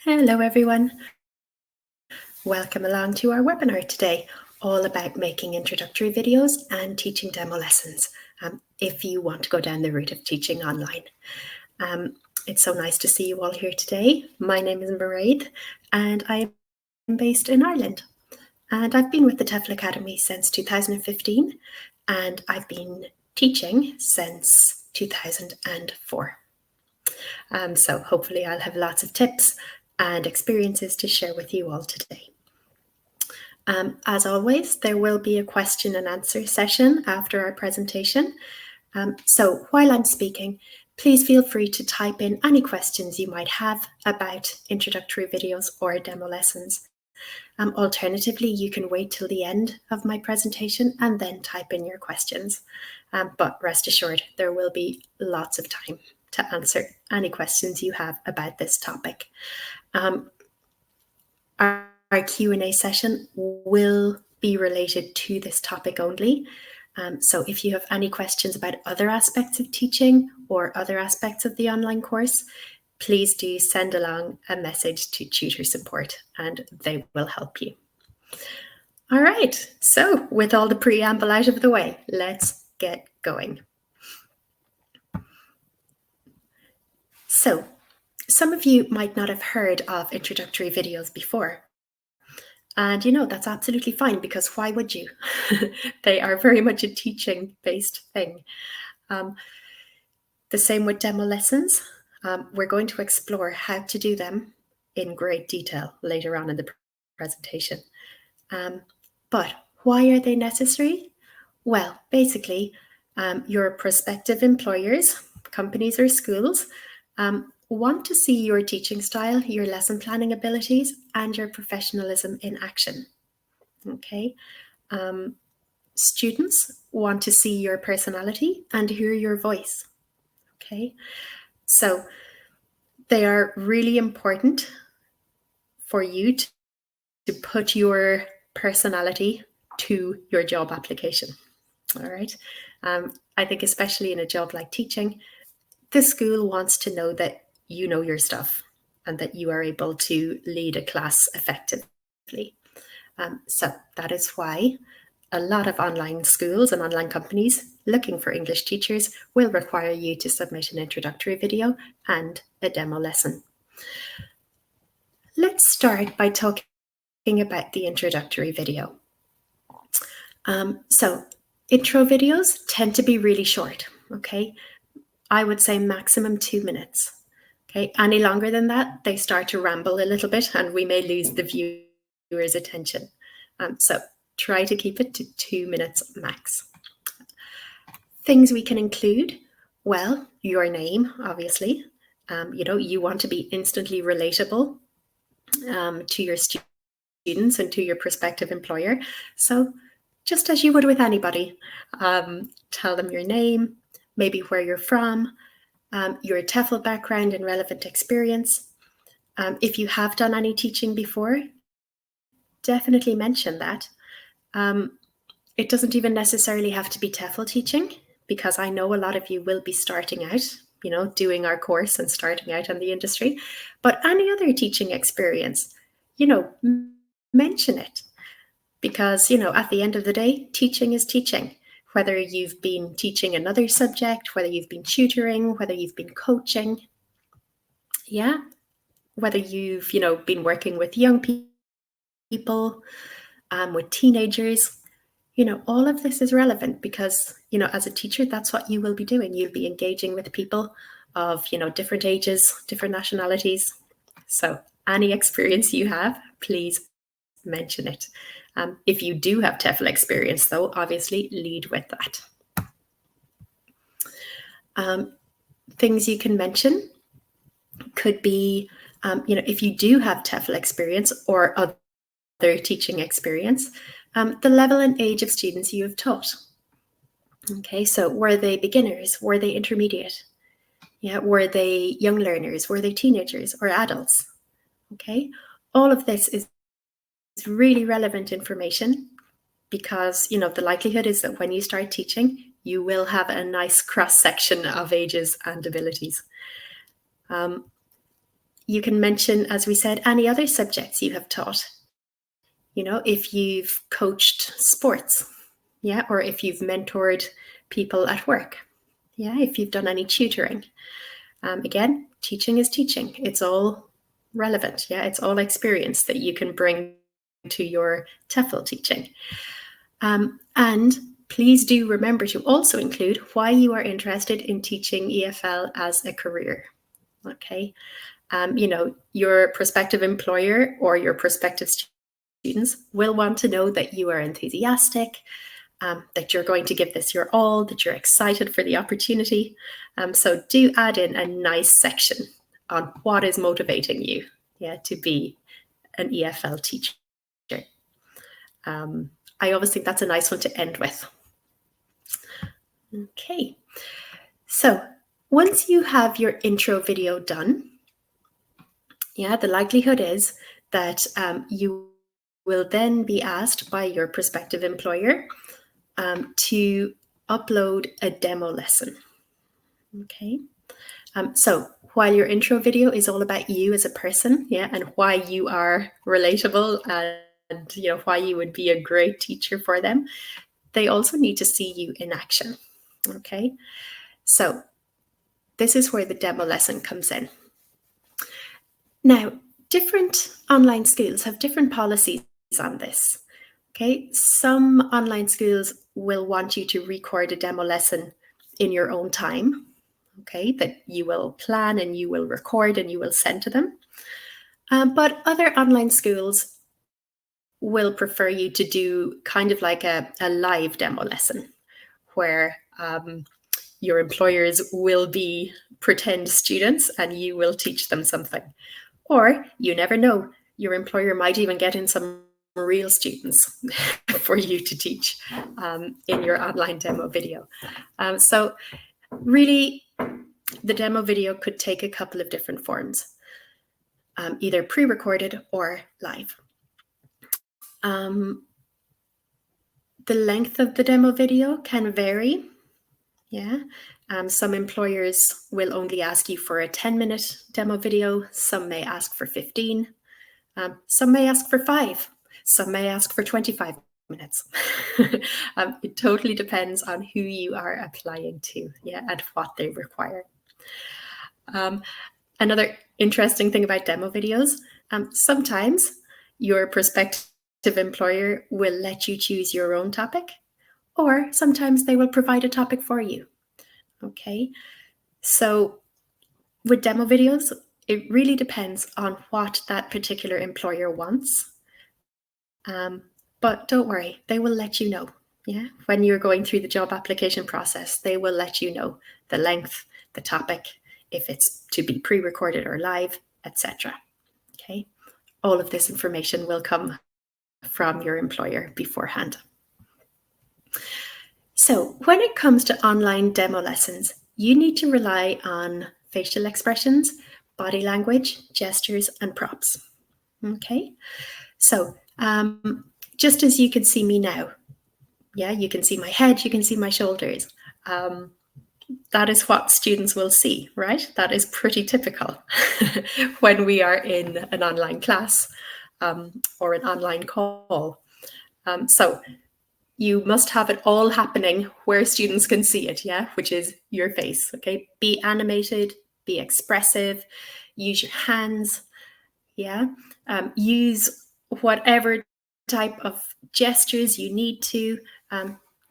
Hello everyone, welcome along to our webinar today, all about making introductory videos and teaching demo lessons if you want to go down the route of teaching online. It's so nice to see you all here today. My name is Mairead and I am based in Ireland, and I've been with the TEFL Academy since 2015 and I've been teaching since 2004. So hopefully I'll have lots of tips and experiences to share with you all today. As always, there will be a question and answer session after our presentation. So while I'm speaking, please feel free to type in any questions you might have about introductory videos or demo lessons. Alternatively, you can wait till the end of my presentation and then type in your questions. But rest assured, there will be lots of time to answer any questions you have about this topic. Our Q&A session will be related to this topic only. So if you have any questions about other aspects of teaching or other aspects of the online course, please do send along a message to tutor support and they will help you. All right, so with all the preamble out of the way, let's get going. So some of you might not have heard of introductory videos before. And that's absolutely fine, because why would you? They are very much a teaching-based thing. The same with demo lessons. We're going to explore how to do them in great detail later on in the presentation. But why are they necessary? Well, basically, your prospective employers, companies or schools, want to see your teaching style, your lesson planning abilities, and your professionalism in action. Okay. Students want to see your personality and hear your voice. Okay. So they are really important for you to put your personality to your job application. All right. I think especially in a job like teaching, the school wants to know that you know your stuff and that you are able to lead a class effectively. So that is why a lot of online schools and online companies looking for English teachers will require you to submit an introductory video and a demo lesson. Let's start by talking about the introductory video. So intro videos tend to be really short, okay? I would say maximum 2 minutes. Okay, any longer than that, they start to ramble a little bit and we may lose the viewer's attention. So try to keep it to 2 minutes max. Things we can include, well, your name, obviously. You want to be instantly relatable to your students and to your prospective employer. So just as you would with anybody, tell them your name, maybe where you're from, your TEFL background and relevant experience. If you have done any teaching before, definitely mention that. It doesn't even necessarily have to be TEFL teaching, because I know a lot of you will be starting out, doing our course and starting out in the industry. But any other teaching experience, mention it. Because, at the end of the day, teaching is teaching. Whether you've been teaching another subject, whether you've been tutoring, whether you've been coaching, whether you've, been working with young people, with teenagers, all of this is relevant because, as a teacher, that's what you will be doing. You'll be engaging with people of, different ages, different nationalities. So any experience you have, please mention it. If you do have TEFL experience, though, obviously lead with that. Things you can mention could be, if you do have TEFL experience or other teaching experience, the level and age of students you have taught. Okay, so were they beginners? Were they intermediate? Were they young learners? Were they teenagers or adults? Okay, all of this is really relevant information because, the likelihood is that when you start teaching, you will have a nice cross-section of ages and abilities. you can mention, as we said, any other subjects you have taught. You know, if you've coached sports, yeah, or if you've mentored people at work, yeah, if you've done any tutoring. Again, teaching is teaching. It's all relevant, yeah, it's all experience that you can bring to your TEFL teaching. And please do remember to also include why you are interested in teaching EFL as a career, okay? You know, your prospective employer or your prospective students will want to know that you are enthusiastic, that you're going to give this your all, that you're excited for the opportunity. So do add in a nice section on what is motivating you, yeah, to be an EFL teacher. I always think that's a nice one to end with. Okay, so once you have your intro video done, yeah, the likelihood is that you will then be asked by your prospective employer to upload a demo lesson. Okay, so while your intro video is all about you as a person, yeah, and why you are relatable and you know why you would be a great teacher for them, they also need to see you in action. Okay, so this is where the demo lesson comes in. Now, different online schools have different policies on this. Okay, some online schools will want you to record a demo lesson in your own time, okay, that you will plan and you will record and you will send to them. But other online schools will prefer you to do kind of like a live demo lesson where your employers will be pretend students and you will teach them something. Or you never know, your employer might even get in some real students for you to teach in your online demo video. So really, the demo video could take a couple of different forms, either pre-recorded or live. The length of the demo video can vary. Yeah, some employers will only ask you for a 10-minute demo video. Some may ask for 15. Some may ask for 5. Some may ask for 25 minutes. It totally depends on who you are applying to, yeah, and what they require. Another interesting thing about demo videos, sometimes your prospective employer will let you choose your own topic, or sometimes they will provide a topic for you. Okay, so with demo videos, it really depends on what that particular employer wants. But don't worry, they will let you know. Yeah, when you're going through the job application process, they will let you know the length, the topic, if it's to be pre-recorded or live, etc. Okay, all of this information will come from your employer beforehand. So when it comes to online demo lessons, you need to rely on facial expressions, body language, gestures, and props. Okay, so just as you can see me now, yeah, you can see my head, you can see my shoulders. That is what students will see, right? That is pretty typical when we are in an online class or an online call. So you must have it all happening where students can see it, yeah, which is your face, okay? Be animated, be expressive, use your hands, yeah? Use whatever type of gestures you need to.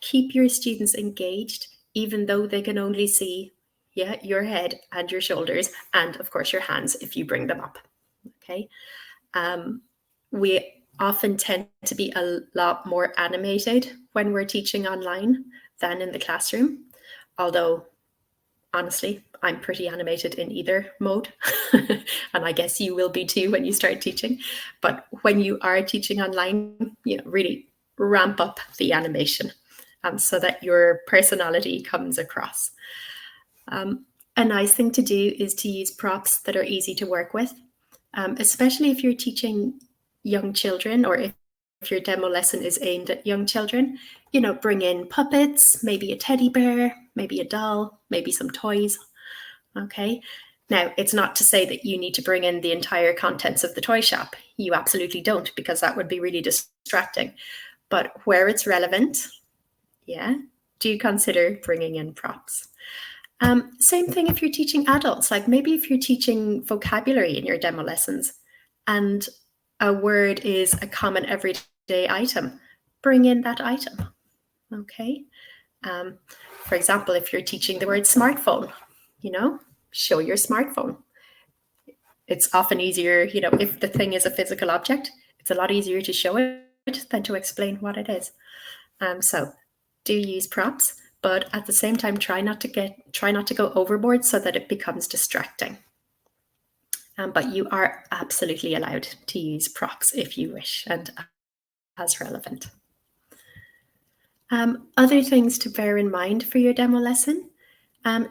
Keep your students engaged, even though they can only see, yeah, your head and your shoulders, and of course your hands if you bring them up, okay? We often tend to be a lot more animated when we're teaching online than in the classroom, although honestly, I'm pretty animated in either mode, and I guess you will be too when you start teaching. But when you are teaching online, you know, really ramp up the animation so that your personality comes across. A nice thing to do is to use props that are easy to work with, especially if you're teaching young children, or if your demo lesson is aimed at young children. You know, bring in puppets, maybe a teddy bear, maybe a doll, maybe some toys. Okay, Now, it's not to say that you need to bring in the entire contents of the toy shop. You absolutely don't, because that would be really distracting. But where it's relevant, yeah, do consider bringing in props. Same thing if you're teaching adults, like maybe if you're teaching vocabulary in your demo lessons and a word is a common everyday item, bring in that item, okay? For example, if you're teaching the word smartphone, show your smartphone. It's often easier, if the thing is a physical object, it's a lot easier to show it than to explain what it is. So do use props, but at the same time, try not to go overboard so that it becomes distracting. But you are absolutely allowed to use props if you wish and as relevant. Other things to bear in mind for your demo lesson,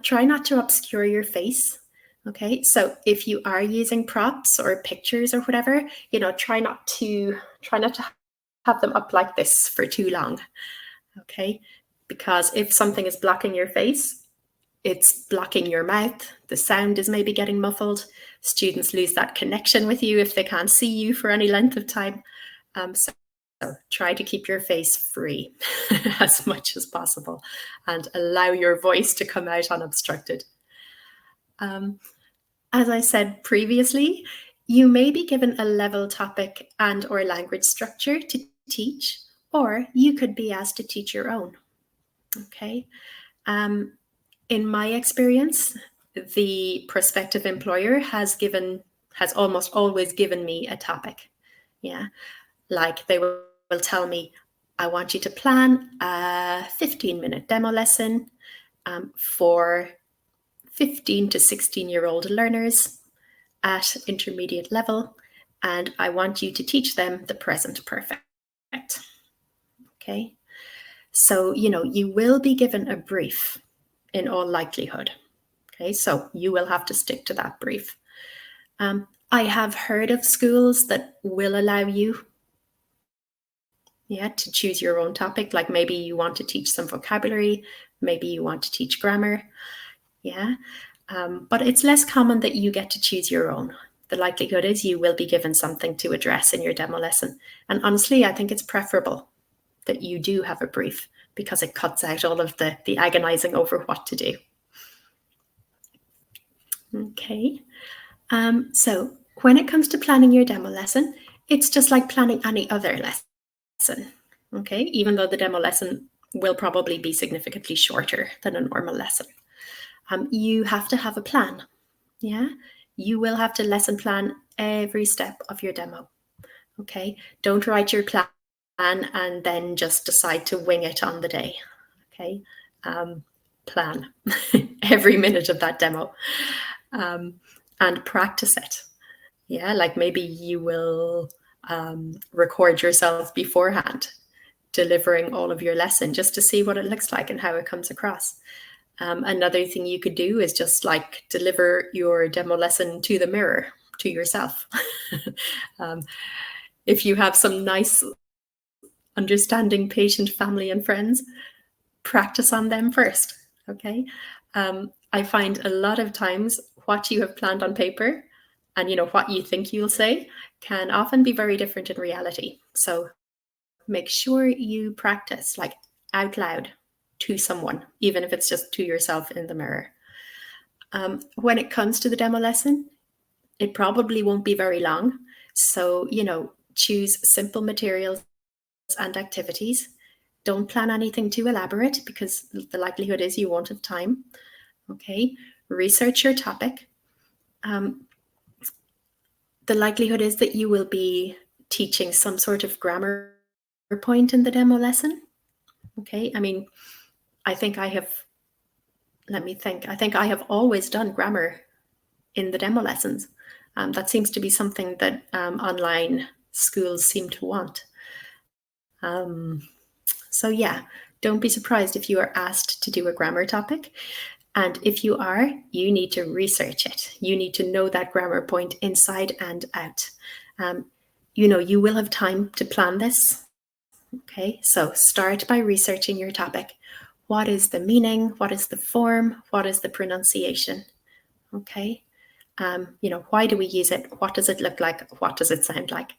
try not to obscure your face. Okay, so if you are using props or pictures or whatever, try not to have them up like this for too long. Okay, because if something is blocking your face, it's blocking your mouth, the sound is maybe getting muffled, students lose that connection with you if they can't see you for any length of time. So try to keep your face free as much as possible and allow your voice to come out unobstructed. As I said previously, you may be given a level topic and or language structure to teach, or you could be asked to teach your own. Okay. In my experience, the prospective employer has almost always given me a topic. Yeah. Like they will tell me, I want you to plan a 15-minute demo lesson for 15 to 16-year-old learners at intermediate level, and I want you to teach them the present perfect. Okay. So, you will be given a brief in all likelihood. Okay, so you will have to stick to that brief. I have heard of schools that will allow you to choose your own topic. Like maybe you want to teach some vocabulary, maybe you want to teach grammar. Yeah, but it's less common that you get to choose your own. The likelihood is you will be given something to address in your demo lesson. And honestly, I think it's preferable that you do have a brief because it cuts out all of the agonizing over what to do. Okay, so when it comes to planning your demo lesson, it's just like planning any other lesson. Okay, even though the demo lesson will probably be significantly shorter than a normal lesson. You have to have a plan. Yeah, you will have to lesson plan every step of your demo. Okay, don't write your plan and then just decide to wing it on the day. Okay, plan every minute of that demo and practice it. Yeah, like maybe you will record yourself beforehand delivering all of your lesson just to see what it looks like and how it comes across. Another thing you could do is just like deliver your demo lesson to the mirror, to yourself. If you have some nice, understanding patient family and friends, practice on them first, okay? I find a lot of times what you have planned on paper and what you think you'll say can often be very different in reality. So make sure you practice like out loud to someone, even if it's just to yourself in the mirror. When it comes to the demo lesson, it probably won't be very long. So, choose simple materials and activities. Don't plan anything too elaborate because the likelihood is you won't have time. Okay, research your topic. The likelihood is that you will be teaching some sort of grammar point in the demo lesson. Okay, I think I have always done grammar in the demo lessons. That seems to be something that online schools seem to want. So yeah, don't be surprised if you are asked to do a grammar topic. And if you are, you need to research it. You need to know that grammar point inside and out. You will have time to plan this. Okay, so start by researching your topic. What is the meaning? What is the form? What is the pronunciation? Okay, Why do we use it? What does it look like? What does it sound like?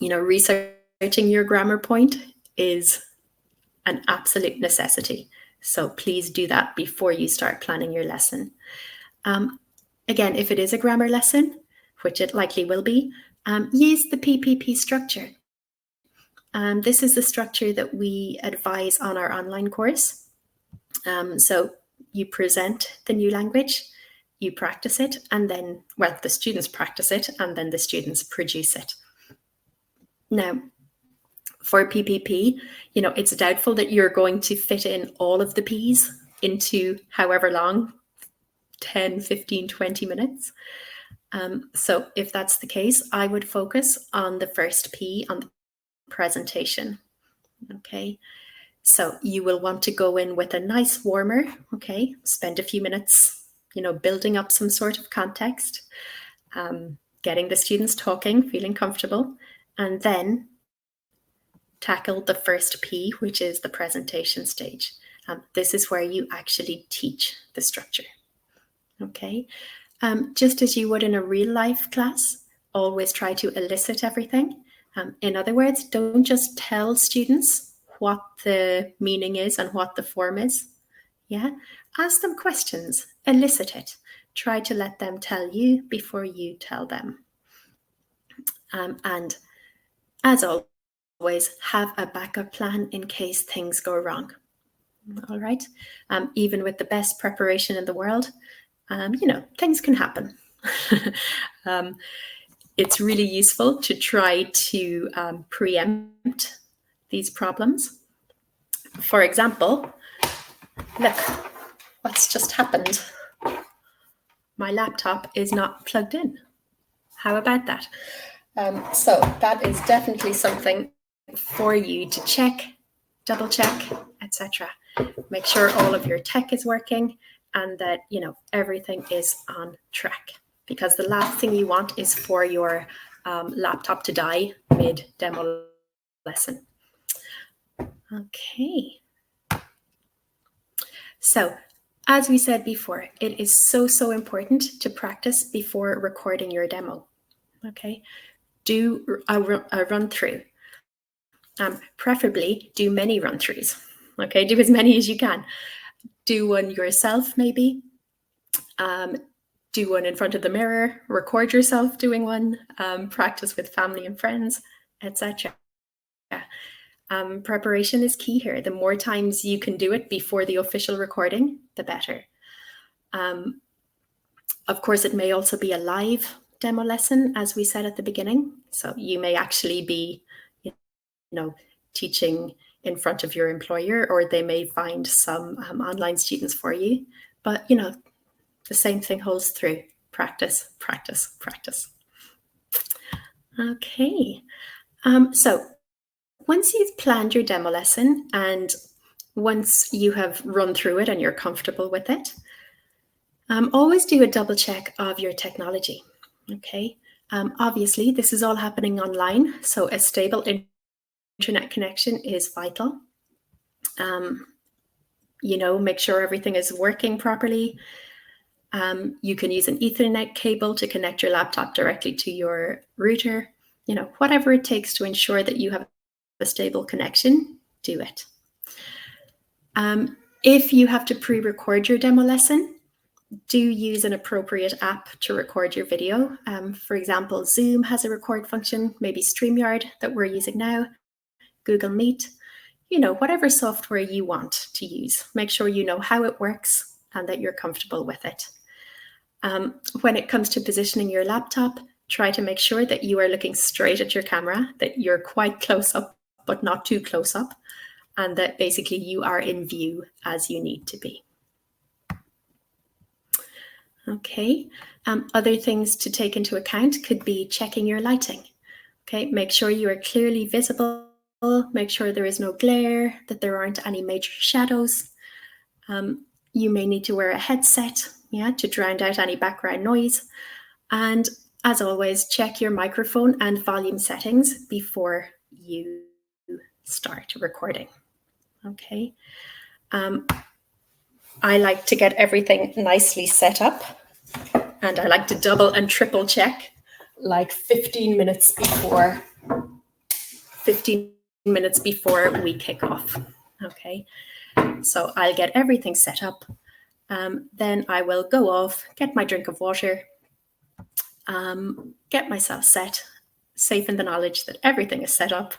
Researching your grammar point is an absolute necessity. So please do that before you start planning your lesson. Again, if it is a grammar lesson, which it likely will be, use the PPP structure. This is the structure that we advise on our online course. So you present the new language, you practice it, and then, the students practice it, and then the students produce it. Now, for PPP, it's doubtful that you're going to fit in all of the Ps into however long, 10, 15, 20 minutes. So if that's the case, I would focus on the first P, on the presentation. Okay. So you will want to go in with a nice warmer, okay? Spend a few minutes, building up some sort of context, getting the students talking, feeling comfortable, and then tackle the first P, which is the presentation stage. This is where you actually teach the structure, okay? Just as you would in a real life class, always try to elicit everything. In other words, don't just tell students what the meaning is and what the form is. Yeah, ask them questions, elicit it. Try to let them tell you before you tell them. And as always, have a backup plan in case things go wrong. All right. Even with the best preparation in the world, things can happen. It's really useful to try to preempt these problems. For example, look, what's just happened? My laptop is not plugged in. How about that? So that is definitely something for you to check, double check, etc. Make sure all of your tech is working and that, everything is on track. Because the last thing you want is for your laptop to die mid-demo lesson. Okay. So, as we said before, it is so important to practice before recording your demo. Okay. Do a run through. Preferably do many run throughs. Okay. Do as many as you can. Do one yourself, maybe. Do one in front of the mirror, record yourself doing one, practice with family and friends, etc. Preparation is key here. The more times you can do it before the official recording, the better. Of course, it may also be a live demo lesson, as we said at the beginning. So you may actually be, teaching in front of your employer, or they may find some online students for you. But, the same thing holds through. Practice, practice, practice. Okay. So once you've planned your demo lesson and once you have run through it and you're comfortable with it, always do a double check of your technology. Okay. Obviously, this is all happening online, so a stable internet connection is vital. Make sure everything is working properly. You can use an Ethernet cable to connect your laptop directly to your router. Whatever it takes to ensure that you have a stable connection, do it. If you have to pre-record your demo lesson, do use an appropriate app to record your video. For example, Zoom has a record function, maybe StreamYard that we're using now, Google Meet, whatever software you want to use. Make sure you know how it works and that you're comfortable with it. When it comes to positioning your laptop, try to make sure that you are looking straight at your camera, that you're quite close up, but not too close up, and that basically you are in view as you need to be. Okay, other things to take into account could be checking your lighting. Okay, make sure you are clearly visible, make sure there is no glare, that there aren't any major shadows. You may need to wear a headset, to drown out any background noise. And as always, check your microphone and volume settings before you start recording. Okay. I like to get everything nicely set up. And I like to double and triple check like 15 minutes before we kick off. Okay, so I'll get everything set up. Then I will go off, get my drink of water, get myself set, safe in the knowledge that everything is set up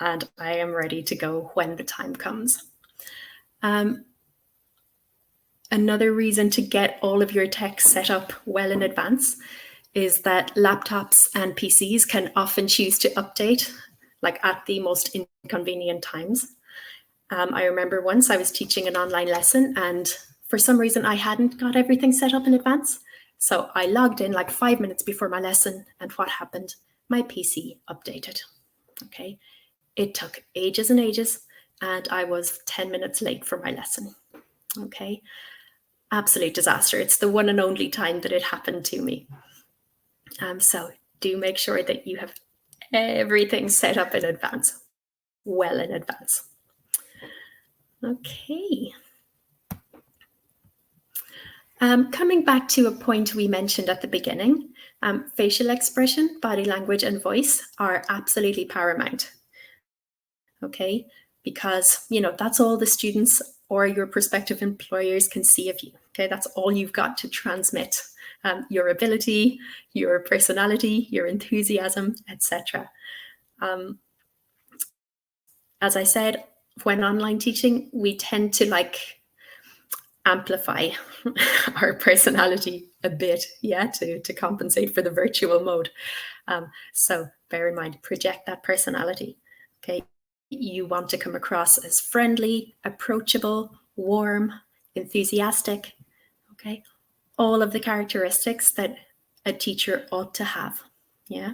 and I am ready to go when the time comes. Another reason to get all of your tech set up well in advance is that laptops and PCs can often choose to update like at the most inconvenient times. I remember once I was teaching an online lesson and for some reason I hadn't got everything set up in advance. So I logged in like 5 minutes before my lesson and what happened? My PC updated. Okay, it took ages and ages and I was 10 minutes late for my lesson. Okay, absolute disaster. It's the one and only time that it happened to me. So do make sure that you have everything set up in advance, well in advance. Okay. Coming back to a point we mentioned at the beginning, facial expression, body language, and voice are absolutely paramount. Okay, because that's all the students or your prospective employers can see of you. Okay, that's all you've got to transmit. Your ability, your personality, your enthusiasm, etc. As I said, when online teaching, we tend to amplify our personality a bit, to compensate for the virtual mode. So bear in mind, project that personality. Okay, you want to come across as friendly, approachable, warm, enthusiastic. Okay, all of the characteristics that a teacher ought to have. Yeah.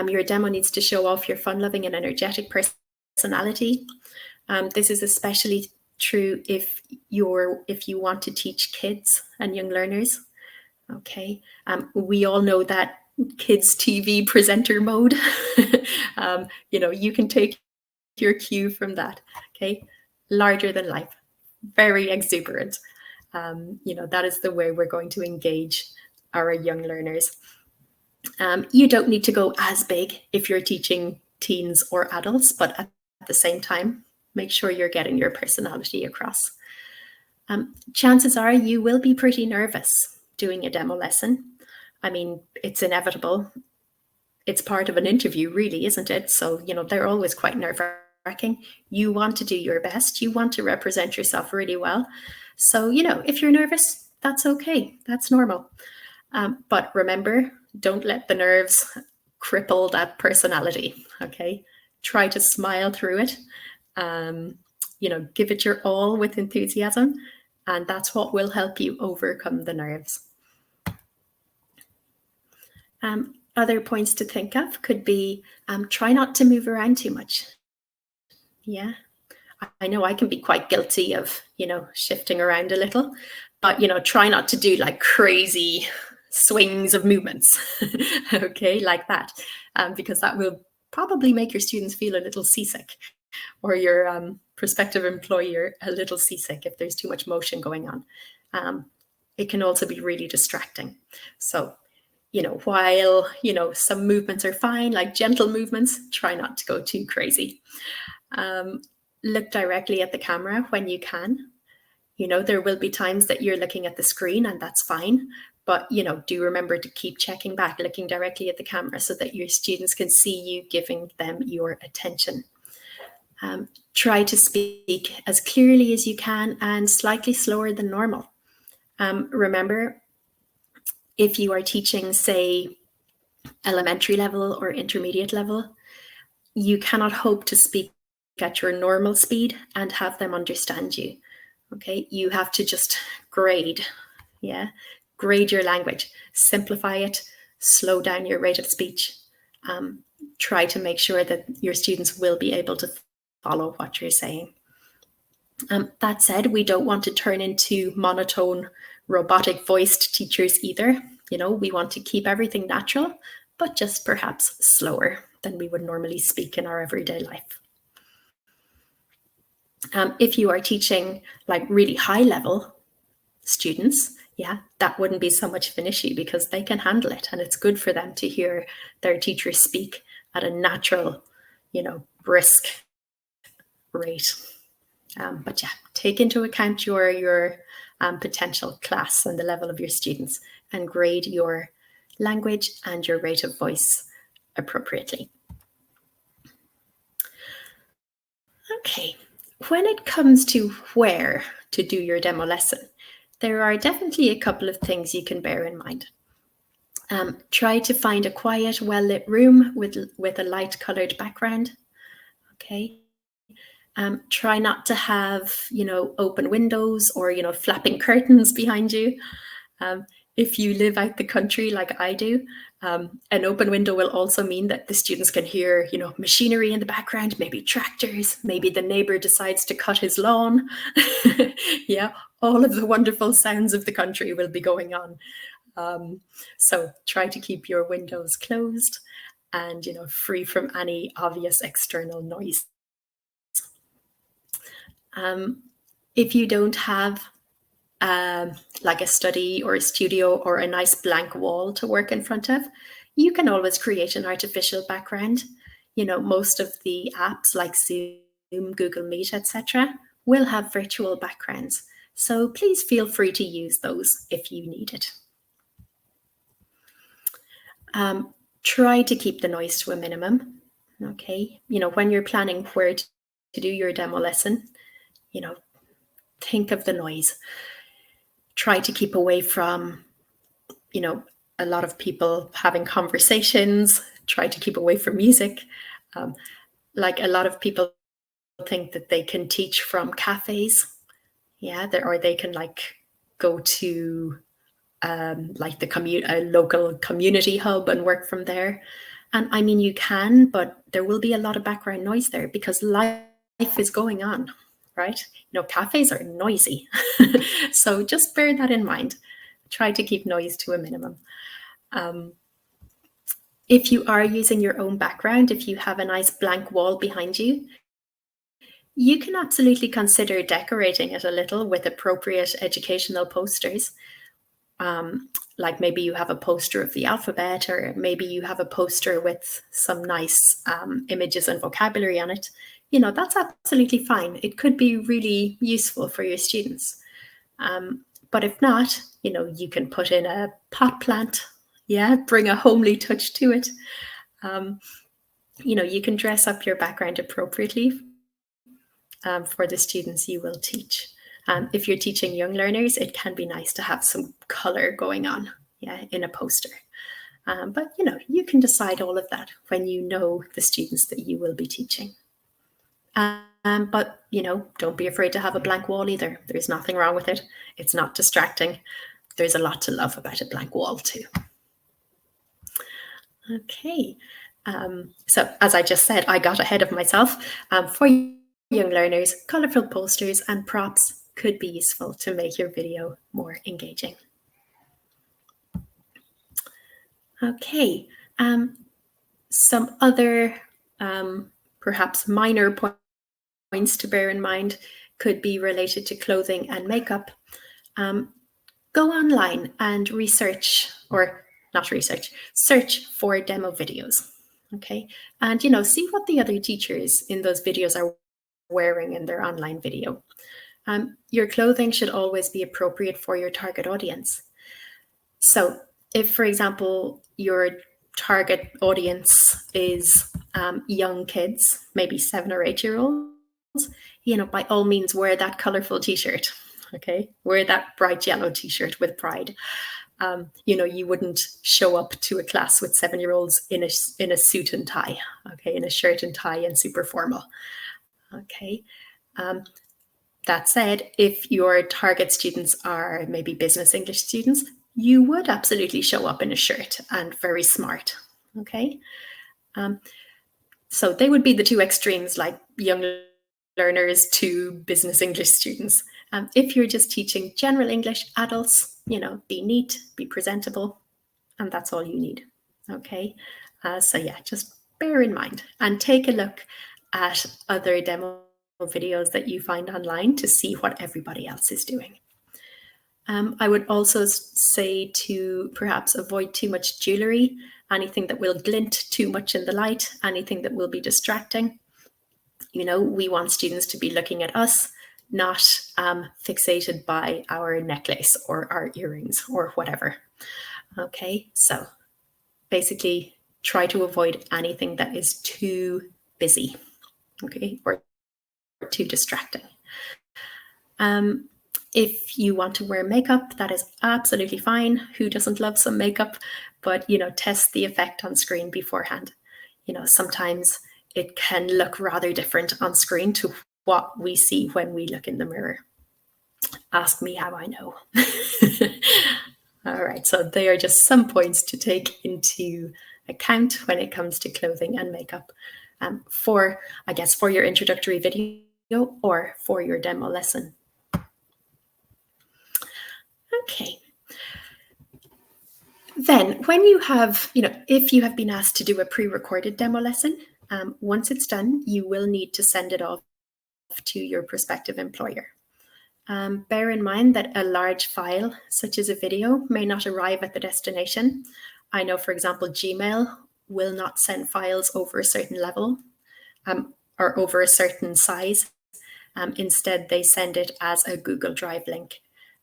Your demo needs to show off your fun-loving and energetic personality. This is especially true if you want to teach kids and young learners. Okay, we all know that kids TV presenter mode. You can take your cue from that. Okay, larger than life, very exuberant. That is the way we're going to engage our young learners. You don't need to go as big if you're teaching teens or adults, but at the same time, make sure you're getting your personality across. Chances are you will be pretty nervous doing a demo lesson. I mean, it's inevitable. It's part of an interview, really, isn't it? So, they're always quite nerve-wracking. You want to do your best. You want to represent yourself really well. So, if you're nervous, that's okay. That's normal. But remember, don't let the nerves cripple that personality, okay? Try to smile through it. Give it your all with enthusiasm, and that's what will help you overcome the nerves. Other points to think of could be try not to move around too much. Yeah, I know I can be quite guilty of, shifting around a little, but, try not to do like crazy swings of movements, okay, like that, because that will probably make your students feel a little seasick, or your prospective employer a little seasick if there's too much motion going on. It can also be really distracting. So, while, some movements are fine, like gentle movements, try not to go too crazy. Look directly at the camera when you can. There will be times that you're looking at the screen and that's fine, but, do remember to keep checking back, looking directly at the camera so that your students can see you giving them your attention. Try to speak as clearly as you can and slightly slower than normal. Remember, if you are teaching, say, elementary level or intermediate level, you cannot hope to speak at your normal speed and have them understand you. Okay, you have to just grade your language, simplify it, slow down your rate of speech. Try to make sure that your students will be able to follow what you're saying. That said, we don't want to turn into monotone, robotic voiced teachers either. We want to keep everything natural, but just perhaps slower than we would normally speak in our everyday life. If you are teaching like really high level students, yeah, that wouldn't be so much of an issue because they can handle it. And it's good for them to hear their teachers speak at a natural, brisk rate. But yeah, take into account your potential class and the level of your students and grade your language and your rate of voice appropriately. Okay, when it comes to where to do your demo lesson, there are definitely a couple of things you can bear in mind. Try to find a quiet, well-lit room with a light-colored background. Okay. Try not to have, open windows or, flapping curtains behind you. If you live out the country like I do, an open window will also mean that the students can hear, machinery in the background, maybe tractors, maybe the neighbor decides to cut his lawn. Yeah, all of the wonderful sounds of the country will be going on. So try to keep your windows closed and, free from any obvious external noise. If you don't have like a study or a studio or a nice blank wall to work in front of, you can always create an artificial background. Most of the apps like Zoom, Google Meet, etc., will have virtual backgrounds. So please feel free to use those if you need it. Try to keep the noise to a minimum. Okay, when you're planning where to do your demo lesson, think of the noise. Try to keep away from, a lot of people having conversations. Try to keep away from music. Like a lot of people think that they can teach from cafes, yeah, or they can like go to like a local community hub and work from there. And I mean, you can, but there will be a lot of background noise there because life is going on, right? Cafes are noisy. So just bear that in mind. Try to keep noise to a minimum. If you are using your own background, if you have a nice blank wall behind you, you can absolutely consider decorating it a little with appropriate educational posters. Like maybe you have a poster of the alphabet, or maybe you have a poster with some nice images and vocabulary on it. That's absolutely fine. It could be really useful for your students. But if not, you can put in a pot plant. Yeah, bring a homely touch to it. You can dress up your background appropriately for the students you will teach. If you're teaching young learners, it can be nice to have some color going on, yeah, in a poster. But you can decide all of that when you know the students that you will be teaching. But don't be afraid to have a blank wall either. There's nothing wrong with it. It's not distracting. There's a lot to love about a blank wall too. Okay. So as I just said, I got ahead of myself. For young learners, colorful posters and props could be useful to make your video more engaging. Okay, some other perhaps minor points to bear in mind could be related to clothing and makeup. Go online and research, or not research, search for demo videos, okay? And, see what the other teachers in those videos are wearing in their online video. Your clothing should always be appropriate for your target audience. So if, for example, your target audience is young kids, maybe 7 or 8 year olds, by all means, wear that colorful t-shirt, okay? Wear that bright yellow t-shirt with pride. You wouldn't show up to a class with 7-year-olds in a suit and tie, okay, in a shirt and tie and super formal, okay? That said, if your target students are maybe business English students, you would absolutely show up in a shirt and very smart, okay? So they would be the two extremes, like young learners to business English students. If you're just teaching general English adults, be neat, be presentable, and that's all you need, okay? So yeah, just bear in mind and take a look at other demo videos that you find online to see what everybody else is doing. I would also say to perhaps avoid too much jewelry, anything that will glint too much in the light, anything that will be distracting. We want students to be looking at us, not fixated by our necklace or our earrings or whatever. Okay, so basically try to avoid anything that is too busy, okay, or too distracting. If you want to wear makeup, that is absolutely fine. Who doesn't love some makeup? But, test the effect on screen beforehand. Sometimes it can look rather different on screen to what we see when we look in the mirror. Ask me how I know. All right, so they are just some points to take into account when it comes to clothing and makeup for your introductory video or for your demo lesson. Okay. Then when you have, if you have been asked to do a pre-recorded demo lesson, once it's done, you will need to send it off to your prospective employer. Bear in mind that a large file, such as a video, may not arrive at the destination. I know, for example, Gmail will not send files over a certain level or over a certain size. Instead, they send it as a Google Drive link.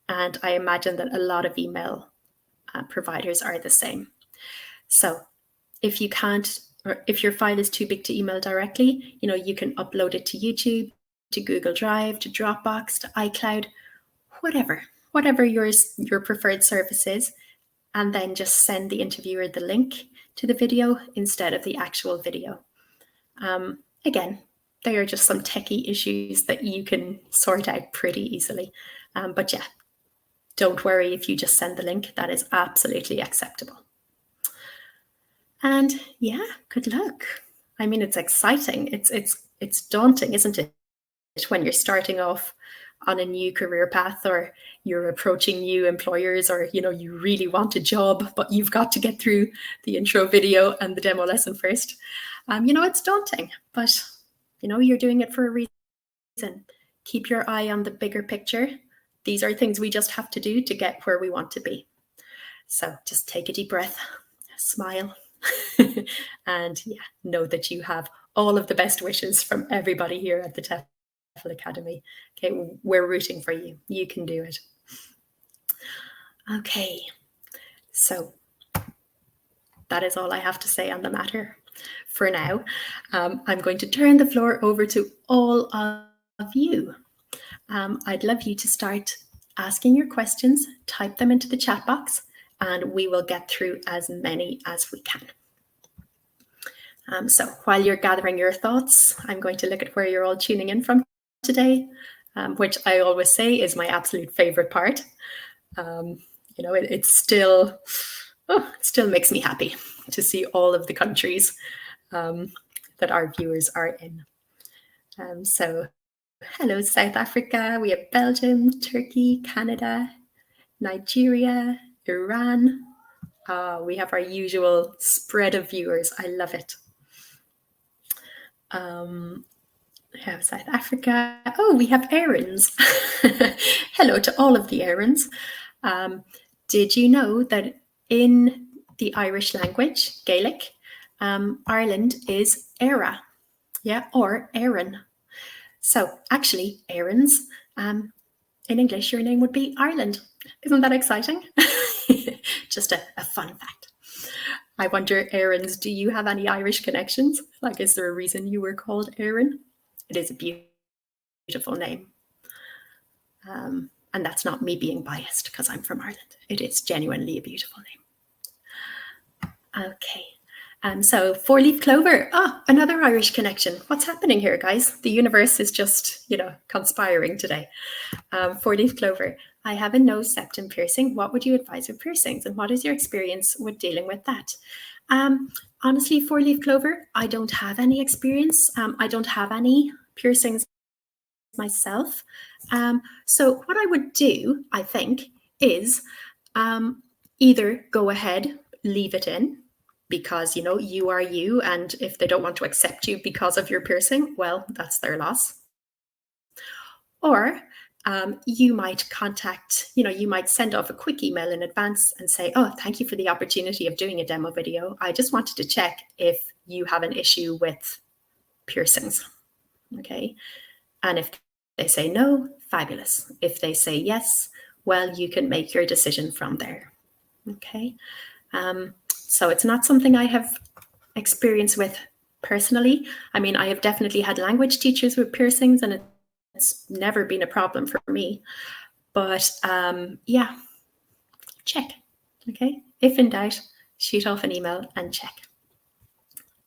And I imagine that a lot of email providers are the same. So if you can't, or if your file is too big to email directly, you can upload it to YouTube, to Google Drive, to Dropbox, to iCloud, whatever your preferred service is, and then just send the interviewer the link to the video instead of the actual video. Again, they are just some techie issues that you can sort out pretty easily. But yeah, don't worry if you just send the link. That is absolutely acceptable. And yeah, good luck. I mean, it's exciting. It's daunting, isn't it? When you're starting off on a new career path, or you're approaching new employers, or you really want a job, but you've got to get through the intro video and the demo lesson first. It's daunting, but you're doing it for a reason. Keep your eye on the bigger picture. These are things we just have to do to get where we want to be. So just take a deep breath, smile, and yeah, know that you have all of the best wishes from everybody here at the TEFL Academy. Okay, we're rooting for you. You can do it. Okay, so that is all I have to say on the matter for now. I'm going to turn the floor over to all of you. I'd love you to start asking your questions, type them into the chat box, and we will get through as many as we can. So while you're gathering your thoughts, I'm going to look at where you're all tuning in from today, which I always say is my absolute favorite part. It still makes me happy to see all of the countries that our viewers are in. So hello, South Africa. We have Belgium, Turkey, Canada, Nigeria, Iran. We have our usual spread of viewers. I love it. We have South Africa. Oh, we have Aaron's. Hello to all of the Aaron's. Did you know that in the Irish language, Gaelic, Ireland is Éire, or Éireann. So actually, Aaron's, in English, your name would be Ireland. Isn't that exciting? Just a fun fact. I wonder, Aaron's, do you have any Irish connections? Like, is there a reason you were called Aaron? It is a beautiful name. And that's not me being biased because I'm from Ireland. It is genuinely a beautiful name. Okay. So four-leaf clover. Another Irish connection. What's happening here, guys? The universe is just, conspiring today. Four-leaf clover. I have a nose septum piercing. What would you advise with piercings? And what is your experience with dealing with that? Honestly, four-leaf clover, I don't have any experience. I don't have any piercings myself. So what I would do, I think, is either go ahead, leave it in, because, you are you, and if they don't want to accept you because of your piercing, well, that's their loss. Or you might contact, you might send off a quick email in advance and say, oh, thank you for the opportunity of doing a demo video. I just wanted to check if you have an issue with piercings. Okay. And if they say no, fabulous. If they say yes, well, you can make your decision from there. Okay. So it's not something I have experience with personally. I mean, I have definitely had language teachers with piercings, and it's never been a problem for me. But yeah, check. Okay. If in doubt, shoot off an email and check.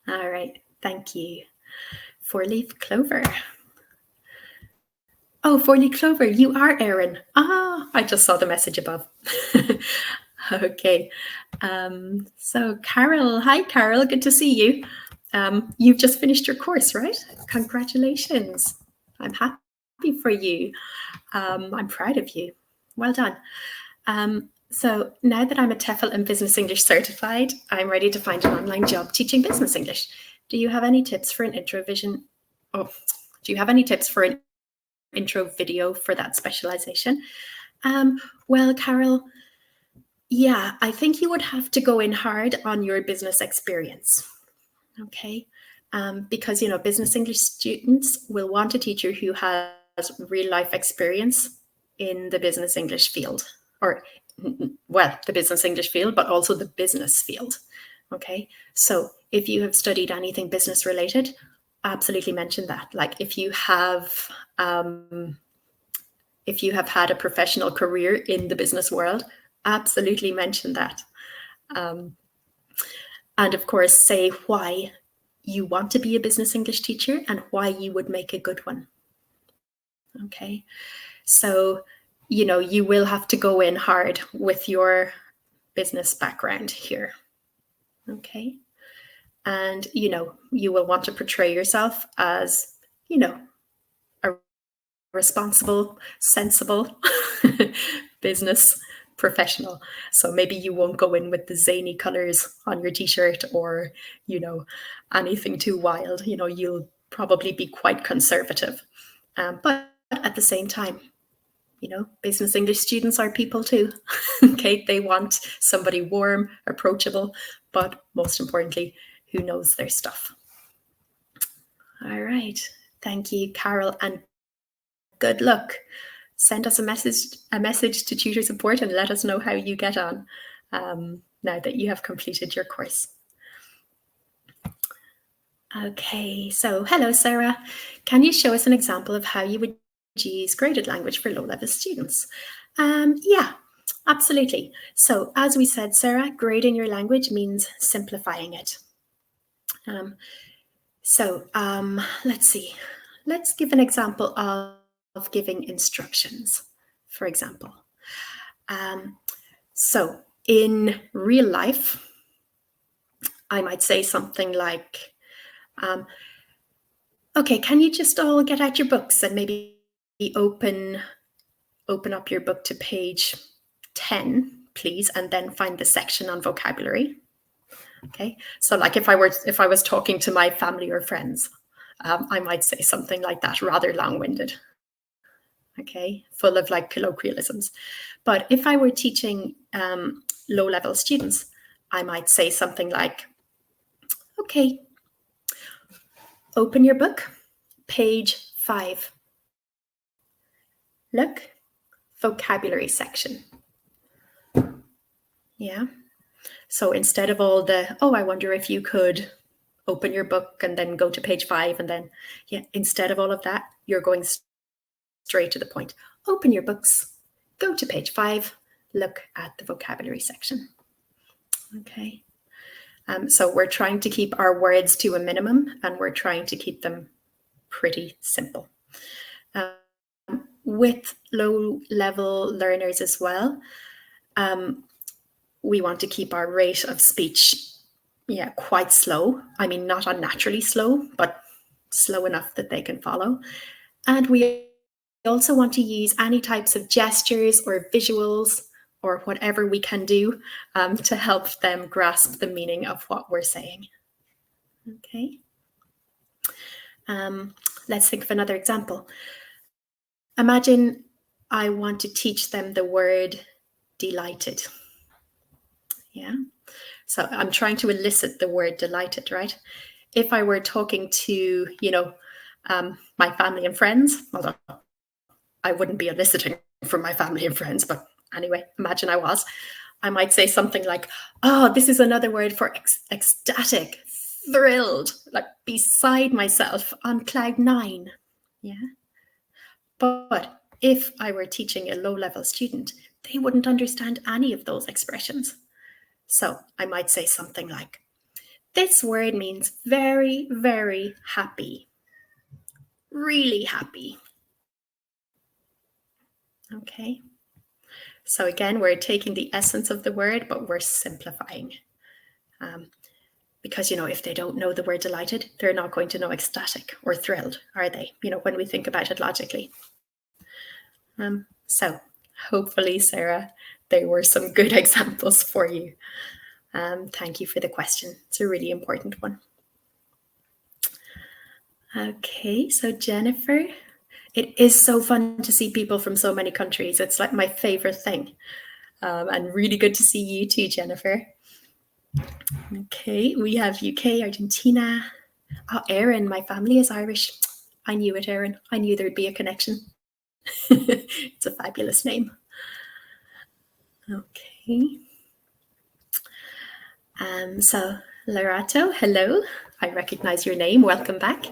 All right. Thank you. Four-leaf clover. Oh, four-leaf clover, you are Erin. I just saw the message above. Okay. So Carol, hi Carol, good to see you. You've just finished your course, right? Congratulations. I'm happy for you. I'm proud of you. Well done. So now that I'm a TEFL and Business English certified, I'm ready to find an online job teaching business English. Do you have any tips for an intro video for that specialization? Well, Carol, yeah, I think you would have to go in hard on your business experience. Okay. Because, business English students will want a teacher who has real life experience in the business English field, or, well, the business English field, but also the business field. Okay. So if you have studied anything business related, absolutely mention that. Like if you have had a professional career in the business world, absolutely mention that. And of course, say why you want to be a business English teacher and why you would make a good one. Okay. So, you will have to go in hard with your business background here. Okay. And, you will want to portray yourself as, a responsible, sensible business professional. So maybe you won't go in with the zany colors on your t-shirt or, anything too wild. You'll probably be quite conservative. But at the same time, business English students are people too. Okay, they want somebody warm, approachable, but most importantly, who knows their stuff. All right. Thank you, Carol, and good luck. Send us a message to tutor support and let us know how you get on now that you have completed your course. Okay, so hello, Sarah. Can you show us an example of how you would use graded language for low-level students? Yeah, absolutely. So as we said, Sarah, grading your language means simplifying it. Let's see. Let's give an example of giving instructions, for example. So in real life, I might say something like, okay, can you just all get out your books and maybe open up your book to page 10, please, and then find the section on vocabulary. Okay, so like if I was talking to my family or friends, I might say something like that, rather long-winded. Okay, full of like colloquialisms. But if I were teaching low-level students, I might say something like, okay, open your book, page 5. Look, vocabulary section. Yeah. So instead of all the, oh, I wonder if you could open your book and then go to page 5 and then, yeah, instead of all of that, you're going straight to the point. Open your books, go to page 5, look at the vocabulary section. Okay. So we're trying to keep our words to a minimum and we're trying to keep them pretty simple. With low-level learners as well, we want to keep our rate of speech, quite slow. I mean, not unnaturally slow, but slow enough that they can follow. And we also want to use any types of gestures or visuals or whatever we can do to help them grasp the meaning of what we're saying. Okay. Let's think of another example. Imagine I want to teach them the word delighted. Yeah. So I'm trying to elicit the word delighted, right? If I were talking to, my family and friends, although I wouldn't be eliciting from my family and friends, but anyway, imagine I might say something like, oh, this is another word for ecstatic, thrilled, like beside myself on cloud nine. Yeah. But if I were teaching a low-level student, they wouldn't understand any of those expressions. So I might say something like, this word means very, very happy, really happy. Okay. So again, we're taking the essence of the word, but we're simplifying. Because, if they don't know the word delighted, they're not going to know ecstatic or thrilled, are they? When we think about it logically. So hopefully, Sarah, there were some good examples for you. Thank you for the question. It's a really important one. Okay, so Jennifer, it is so fun to see people from so many countries. It's like my favorite thing. And really good to see you too, Jennifer. Okay, we have UK, Argentina. Oh, Erin, my family is Irish. I knew it, Erin. I knew there'd be a connection. It's a fabulous name. Okay. So Lorato, hello. I recognize your name. Welcome back.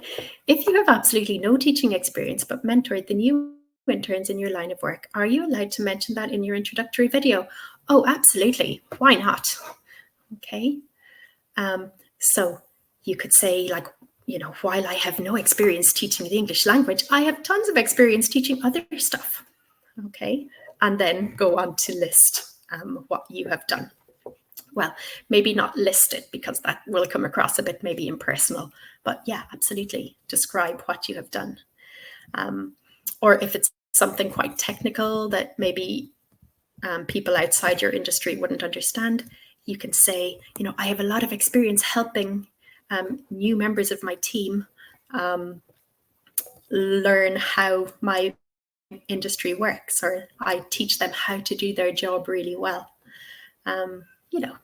If you have absolutely no teaching experience but mentored the new interns in your line of work, are you allowed to mention that in your introductory video? Oh, absolutely. Why not? Okay. So you could say, like, while I have no experience teaching the English language, I have tons of experience teaching other stuff. Okay. And then go on to list what you have done. Well, maybe not list it because that will come across a bit maybe impersonal, but yeah, absolutely describe what you have done. Or if it's something quite technical that maybe people outside your industry wouldn't understand, you can say, I have a lot of experience helping new members of my team learn how my industry works, or I teach them how to do their job really well.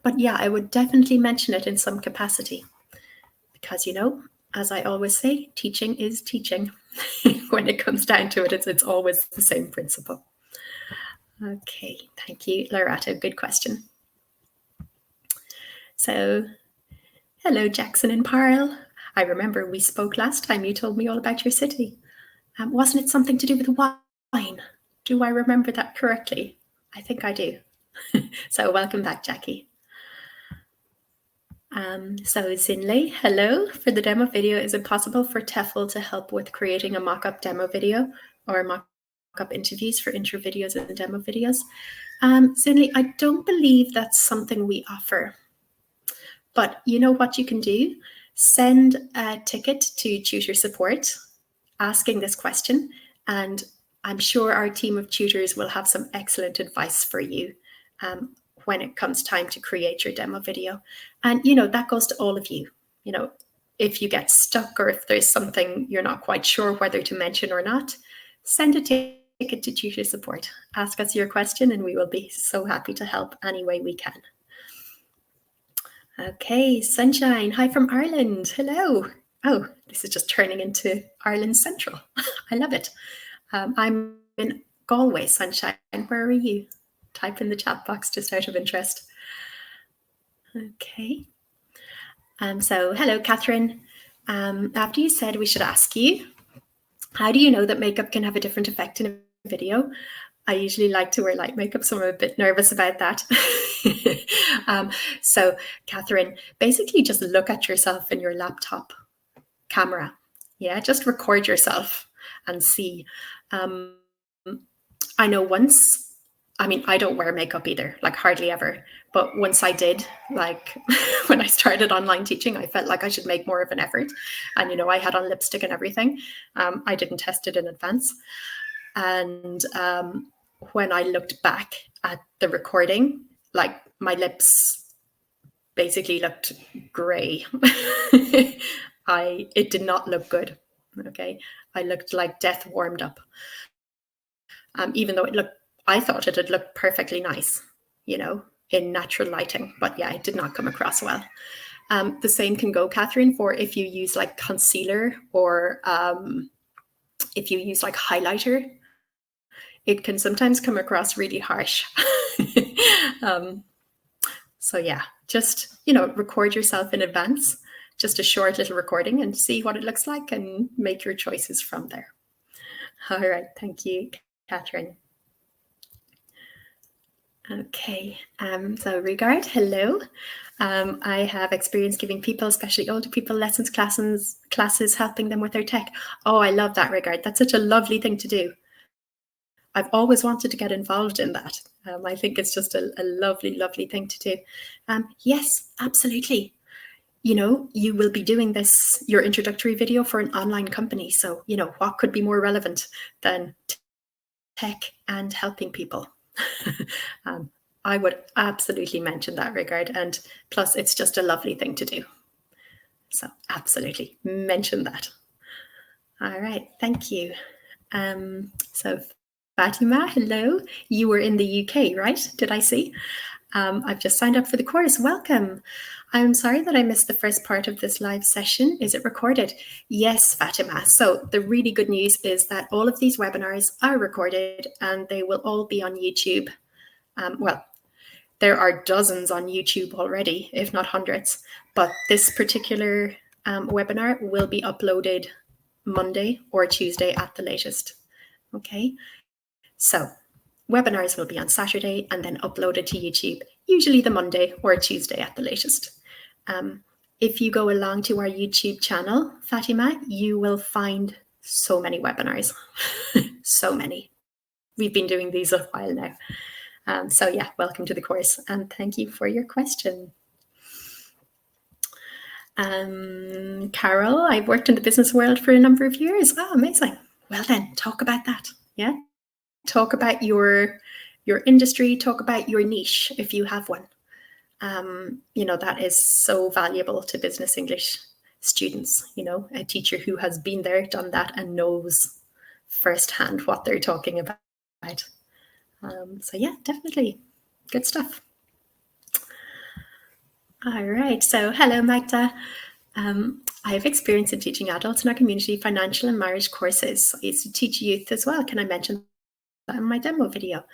But yeah, I would definitely mention it in some capacity because, as I always say, teaching is teaching. When it comes down to it, it's always the same principle. Okay, thank you, Loretta. Good question. So, hello, Jackson and Parle. I remember we spoke last time. You told me all about your city. Wasn't it something to do with wine? Do I remember that correctly? I think I do. So welcome back, Jackie. So Zinley, hello. For the demo video, is it possible for TEFL to help with creating a mock-up demo video or mock-up interviews for intro videos and demo videos? Zinley, I don't believe that's something we offer. But you know what you can do? Send a ticket to tutor support asking this question, and I'm sure our team of tutors will have some excellent advice for you when it comes time to create your demo video. And, that goes to all of you. If you get stuck or if there's something you're not quite sure whether to mention or not, send a ticket to tutor support. Ask us your question and we will be so happy to help any way we can. Okay, Sunshine, hi from Ireland. Hello. Oh, this is just turning into Ireland Central. I love it. I'm in Galway, Sunshine. Where are you? Type in the chat box just out of interest. Okay. So hello, Catherine. After you said we should ask you, how do you know that makeup can have a different effect in a video? I usually like to wear light makeup, so I'm a bit nervous about that. So, Catherine, basically just look at yourself in your laptop camera. Yeah, just record yourself and see. I know once, I don't wear makeup either, like hardly ever. But once I did, like when I started online teaching, I felt like I should make more of an effort. And, I had on lipstick and everything. I didn't test it in advance. And when I looked back at the recording, like my lips basically looked grey. It did not look good. Okay. I looked like death warmed up. even though I thought it'd look perfectly nice, in natural lighting. But yeah, it did not come across well. The same can go, Catherine, for if you use like concealer or if you use like highlighter, it can sometimes come across really harsh. So yeah, just, record yourself in advance, just a short little recording, and see what it looks like and make your choices from there. All right, thank you, Catherine. Okay, so Regard, hello. I have experience giving people, especially older people, lessons, classes, helping them with their tech. Oh, I love that, Regard. That's such a lovely thing to do. I've always wanted to get involved in that. I think it's just a lovely, lovely thing to do. Yes, absolutely. You will be doing your introductory video for an online company. So, what could be more relevant than tech and helping people? I would absolutely mention that, Regard. And plus, it's just a lovely thing to do. So absolutely mention that. All right, thank you. So Fatima, hello. You were in the UK, right? Did I see? I've just signed up for the course. Welcome. I'm sorry that I missed the first part of this live session. Is it recorded? Yes, Fatima. So the really good news is that all of these webinars are recorded and they will all be on YouTube. Well, there are dozens on YouTube already, if not hundreds, but this particular webinar will be uploaded Monday or Tuesday at the latest. Okay, so webinars will be on Saturday and then uploaded to YouTube, usually the Monday or Tuesday at the latest. If you go along to our YouTube channel, Fatima, you will find so many webinars, so many. We've been doing these a while now. So yeah, welcome to the course and thank you for your question. Carol, I've worked in the business world for a number of years. Oh, amazing. Well then, talk about that. Yeah, talk about your industry, talk about your niche if you have one. That is so valuable to business English students, a teacher who has been there, done that, and knows firsthand what they're talking about. So yeah, definitely good stuff. All right, so hello, Magda. I have experience in teaching adults in our community financial and marriage courses. I used to teach youth as well. Can I mention that in my demo video?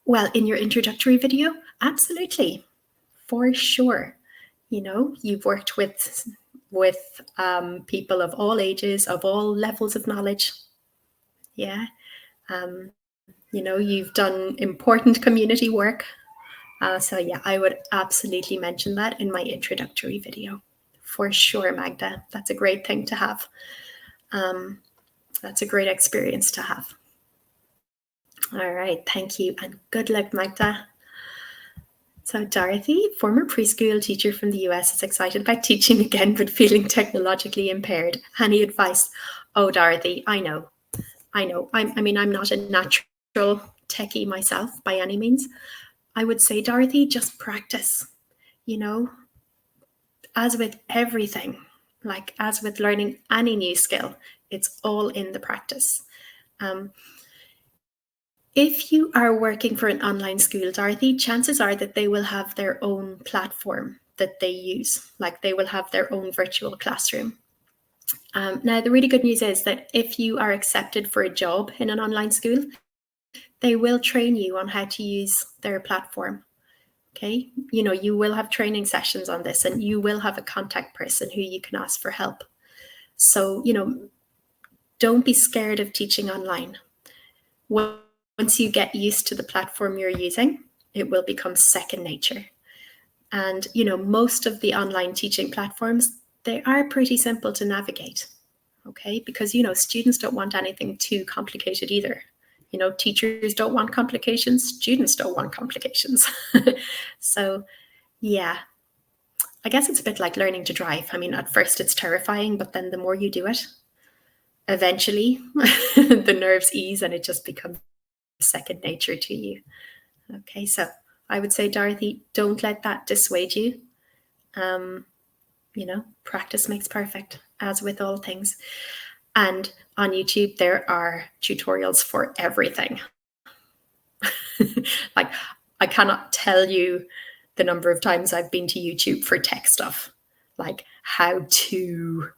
Well, in your introductory video, absolutely, for sure. You've worked with people of all ages, of all levels of knowledge. Yeah. You've done important community work. So yeah, I would absolutely mention that in my introductory video. For sure, Magda. That's a great thing to have. That's a great experience to have. All right, thank you, and good luck, Magda. So Dorothy, former preschool teacher from the US, is excited about teaching again, but feeling technologically impaired. Any advice? Oh, Dorothy, I know. I'm not a natural techie myself by any means. I would say, Dorothy, just practice. As with everything, like as with learning any new skill, it's all in the practice. If you are working for an online school, Dorothy, chances are that they will have their own platform that they use, like they will have their own virtual classroom. Now, the really good news is that if you are accepted for a job in an online school, they will train you on how to use their platform. Okay, you will have training sessions on this and you will have a contact person who you can ask for help. So, don't be scared of teaching online. Once you get used to the platform you're using, it will become second nature. And, most of the online teaching platforms, they are pretty simple to navigate. Okay, because, students don't want anything too complicated either. Teachers don't want complications, students don't want complications. So, yeah, I guess it's a bit like learning to drive. I mean, at first it's terrifying, but then the more you do it, eventually the nerves ease and it just becomes second nature to you. Okay, so I would say, Dorothy, don't let that dissuade you. Practice makes perfect, as with all things. And on YouTube, there are tutorials for everything. Like, I cannot tell you the number of times I've been to YouTube for tech stuff, like how to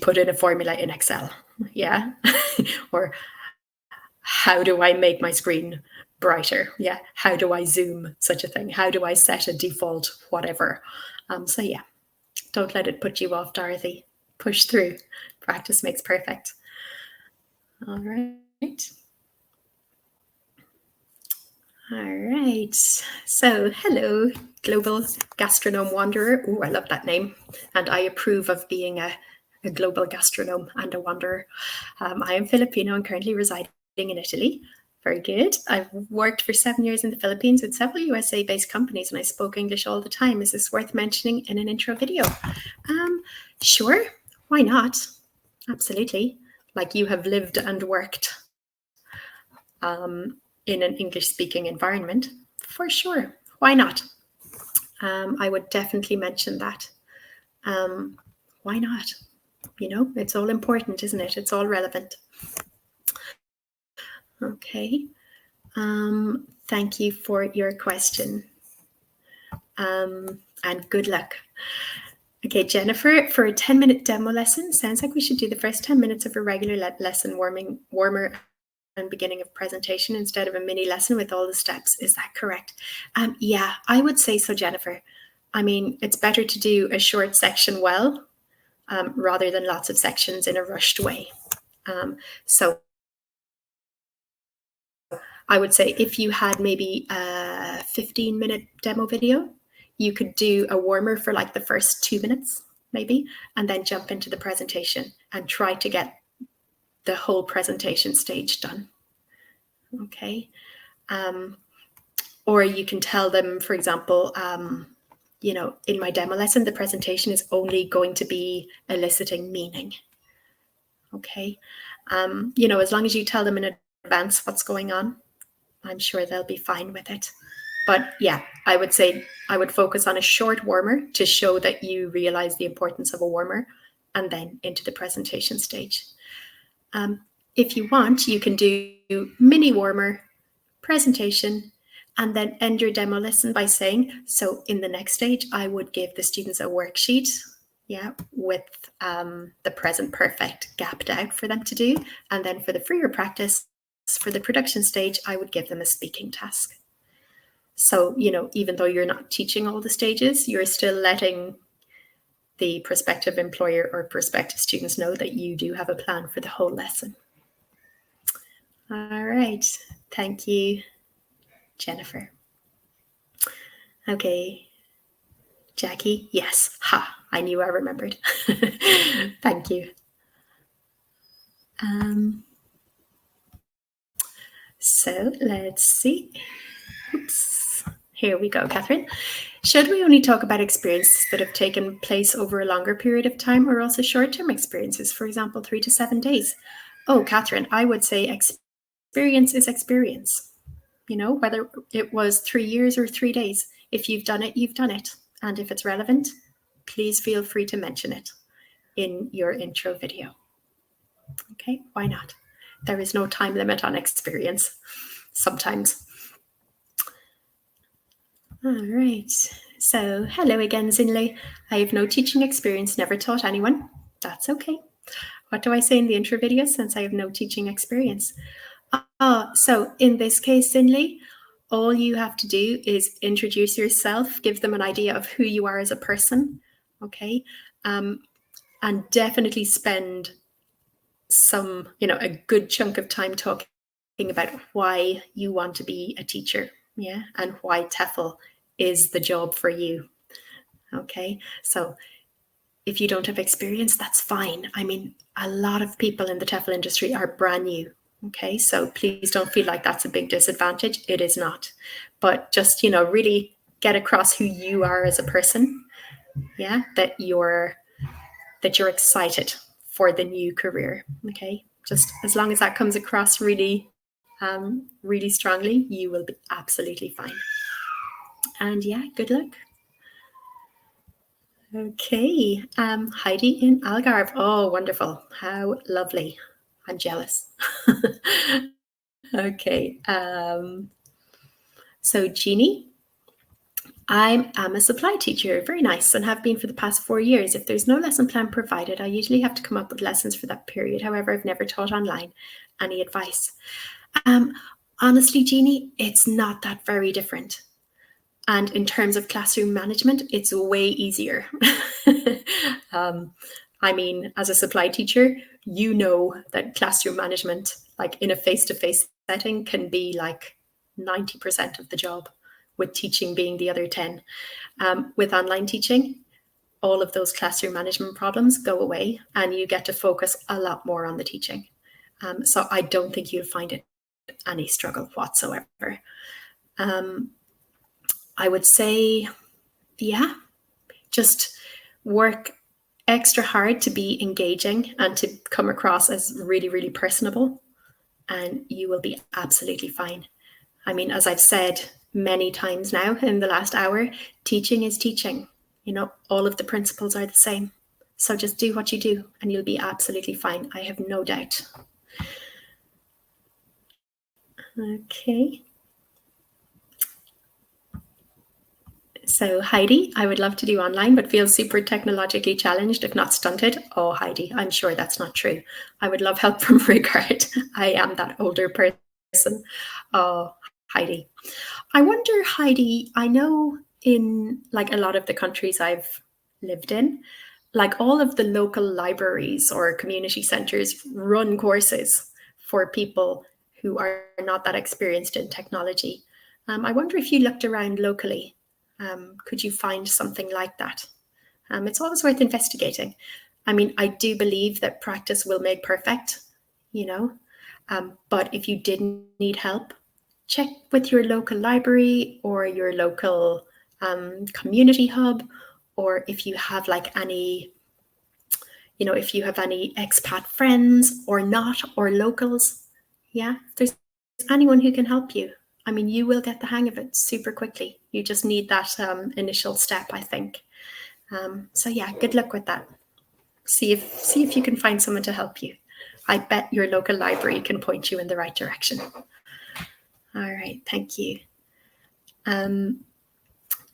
put in a formula in Excel, yeah, or how do I make my screen brighter, yeah, how do I zoom, such a thing, how do I set a default whatever. So yeah, don't let it put you off, Dorothy. Push through. Practice makes perfect. All right. All right. So, hello, global gastronome wanderer. Oh, I love that name. And I approve of being a global gastronome and a wanderer. I am Filipino and currently residing in Italy. Very good. I've worked for 7 years in the Philippines with several USA-based companies, and I spoke English all the time. Is this worth mentioning in an intro video? Sure. Why not? Absolutely. Like, you have lived and worked in an English-speaking environment, for sure. Why not? I would definitely mention that. Why not? It's all important, isn't it? It's all relevant. Okay. Thank you for your question. And good luck. Okay, Jennifer, for a 10-minute demo lesson, sounds like we should do the first 10 minutes of a regular lesson warmer and beginning of presentation instead of a mini lesson with all the steps. Is that correct? Yeah, I would say so, Jennifer. I mean, it's better to do a short section well rather than lots of sections in a rushed way. So I would say if you had maybe a 15-minute demo video, you could do a warmer for like the first 2 minutes, maybe, and then jump into the presentation and try to get the whole presentation stage done. Okay. Or you can tell them, for example, in my demo lesson, the presentation is only going to be eliciting meaning. Okay. As long as you tell them in advance what's going on, I'm sure they'll be fine with it. But yeah, I would say I would focus on a short warmer to show that you realize the importance of a warmer, and then into the presentation stage. If you want, you can do mini warmer, presentation, and then end your demo lesson by saying, so in the next stage, I would give the students a worksheet, with the present perfect gapped out for them to do. And then for the freer practice, for the production stage, I would give them a speaking task. So, even though you're not teaching all the stages, you're still letting the prospective employer or prospective students know that you do have a plan for the whole lesson. All right. Thank you, Jennifer. Okay. Jackie, yes. Ha, I knew I remembered. Thank you. So let's see. Oops. Here we go, Catherine. Should we only talk about experiences that have taken place over a longer period of time, or also short-term experiences, for example, 3 to 7 days? Oh, Catherine, I would say experience is experience. Whether it was 3 years or 3 days, if you've done it, you've done it. And if it's relevant, please feel free to mention it in your intro video. Okay, why not? There is no time limit on experience sometimes. All right. So, hello again, Zinley. I have no teaching experience, never taught anyone. That's okay. What do I say in the intro video since I have no teaching experience? So in this case, Zinley, all you have to do is introduce yourself, give them an idea of who you are as a person, okay? And definitely spend a good chunk of time talking about why you want to be a teacher, and why TEFL is the job for you, okay? So if you don't have experience, that's fine. I mean, a lot of people in the TEFL industry are brand new, okay? So please don't feel like that's a big disadvantage. It is not. But just, really get across who you are as a person, that you're excited for the new career, okay? Just as long as that comes across really, really strongly, you will be absolutely fine. And good luck. Okay, Heidi in Algarve. Oh, wonderful. How lovely. I'm jealous. Okay. So Jeannie, I'm a supply teacher, very nice, and have been for the past 4 years. If there's no lesson plan provided, I usually have to come up with lessons for that period. However, I've never taught online. Any advice? Honestly, Jeannie, it's not that very different. And in terms of classroom management, it's way easier. I mean, as a supply teacher, you know that classroom management, like in a face-to-face setting, can be like 90% of the job, with teaching being the other 10. With online teaching, all of those classroom management problems go away and you get to focus a lot more on the teaching. So I don't think you'll find it any struggle whatsoever. I would say, yeah, just work extra hard to be engaging and to come across as really, really personable, and you will be absolutely fine. I mean, as I've said many times now in the last hour, teaching is teaching. You know, all of the principles are the same. So just do what you do and you'll be absolutely fine. I have no doubt. Okay. So Heidi, I would love to do online, but feel super technologically challenged, if not stunted. Oh, Heidi, I'm sure that's not true. I would love help from Regard. I am that older person. Oh, Heidi. I wonder, Heidi, I know in like a lot of the countries I've lived in, like all of the local libraries or community centers run courses for people who are not that experienced in technology. I wonder if you looked around locally, could you find something like that? It's always worth investigating. I mean, I do believe that practice will make perfect, you know, but if you didn't need help, check with your local library or your local community hub, or if you have like any, you know, if you have any expat friends or not, or locals. Yeah, if there's anyone who can help you, I mean, you will get the hang of it super quickly. You just need that initial step, I think. So yeah, good luck with that. See if you can find someone to help you. I bet your local library can point you in the right direction. All right, thank you.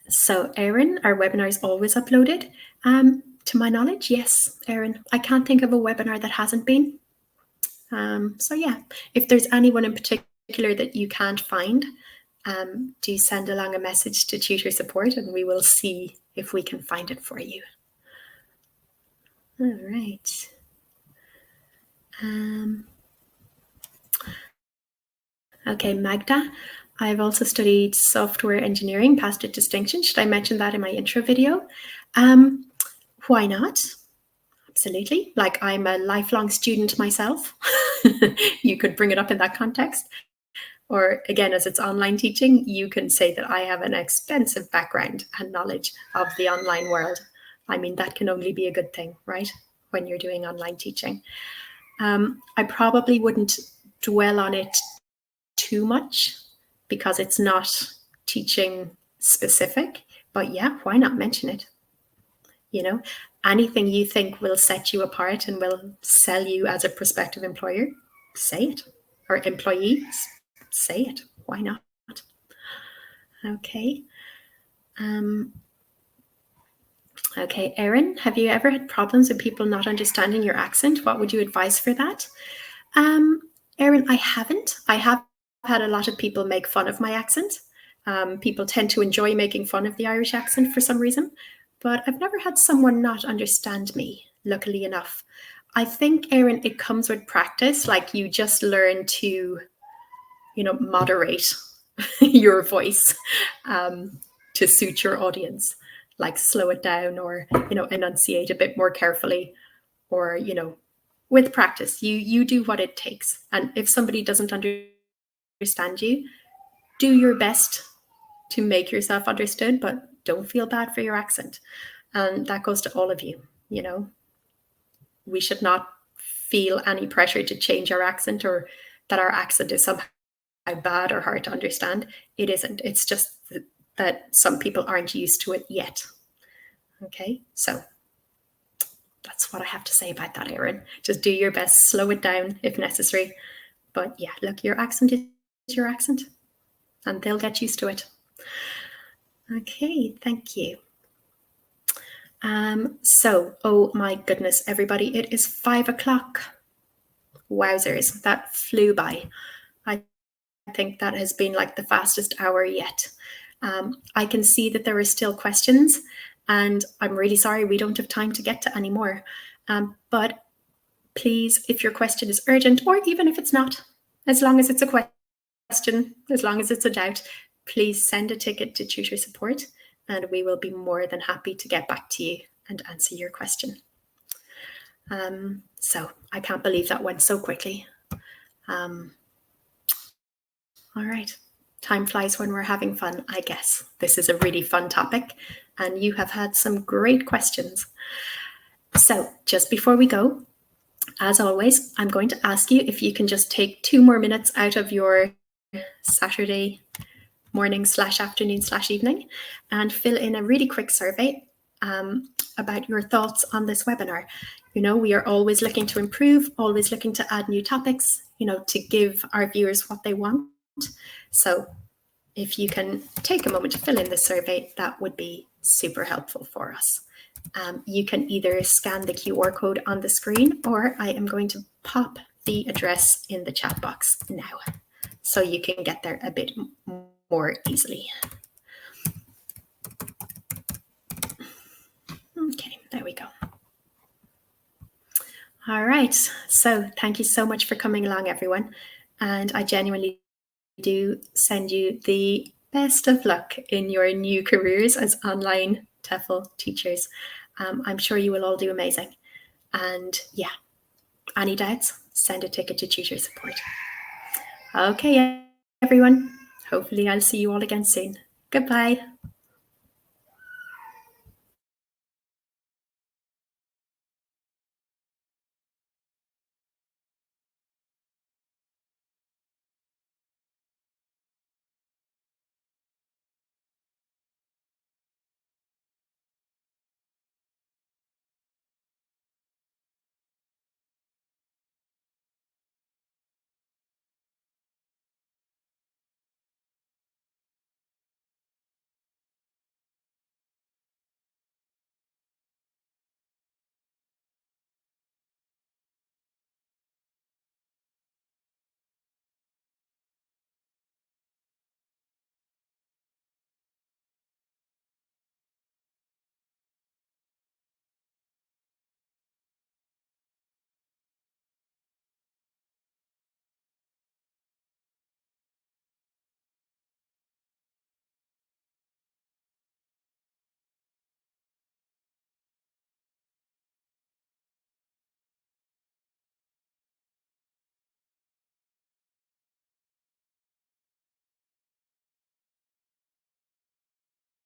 So Erin, our webinar is always uploaded. To my knowledge, yes, Erin. I can't think of a webinar that hasn't been. So yeah, if there's anyone in particular that you can't find, do send along a message to tutor support and we will see if we can find it for you. All right. Okay, Magda, I've also studied software engineering, passed with distinction. Should I mention that in my intro video? Why not? Absolutely. Like, I'm a lifelong student myself. You could bring it up in that context. Or again, as it's online teaching, you can say that I have an extensive background and knowledge of the online world. I mean, that can only be a good thing, right? When you're doing online teaching. I probably wouldn't dwell on it too much because it's not teaching specific, but yeah, why not mention it? You know, anything you think will set you apart and will sell you as a prospective employer, say it. Or employees, say it. Why not? Okay. Okay, Erin, have you ever had problems with people not understanding your accent? What would you advise for that? Erin, I haven't. I have had a lot of people make fun of my accent. People tend to enjoy making fun of the Irish accent for some reason, but I've never had someone not understand me, luckily enough. I think, Erin, it comes with practice. Like, you just learn to, you know, moderate your voice to suit your audience, like slow it down or, you know, enunciate a bit more carefully, or, you know, with practice, you do what it takes. And if somebody doesn't understand you, do your best to make yourself understood, but don't feel bad for your accent. And that goes to all of you, you know. We should not feel any pressure to change our accent, or that our accent is somehow bad or hard to understand. It isn't. It's just that some people aren't used to it yet. Okay, so that's what I have to say about that, Erin. Just do your best, slow it down if necessary, But yeah, look, your accent is your accent, and they'll get used to it. Okay, thank you. So, oh my goodness, everybody, it is 5 o'clock. Wowzers, that flew by. I think that has been like the fastest hour yet. I can see that there are still questions, and I'm really sorry we don't have time to get to any more. But please, if your question is urgent, or even if it's not, as long as it's a question, as long as it's a doubt, please send a ticket to tutor support, and we will be more than happy to get back to you and answer your question. So I can't believe that went so quickly. All right. Time flies when we're having fun, I guess. This is a really fun topic, and you have had some great questions. So just before we go, as always, I'm going to ask you if you can just take 2 more minutes out of your Saturday morning / afternoon / evening and fill in a really quick survey about your thoughts on this webinar. You know, we are always looking to improve, always looking to add new topics, you know, to give our viewers what they want. So if you can take a moment to fill in the survey, that would be super helpful for us. You can either scan the QR code on the screen, or I am going to pop the address in the chat box now, so you can get there a bit more easily. Okay, there we go. All right, so thank you so much for coming along, everyone. And I genuinely do send you the best of luck in your new careers as online TEFL teachers. I'm sure you will all do amazing. And yeah, any doubts, send a ticket to tutor support. Okay, everyone. Hopefully I'll see you all again soon. Goodbye.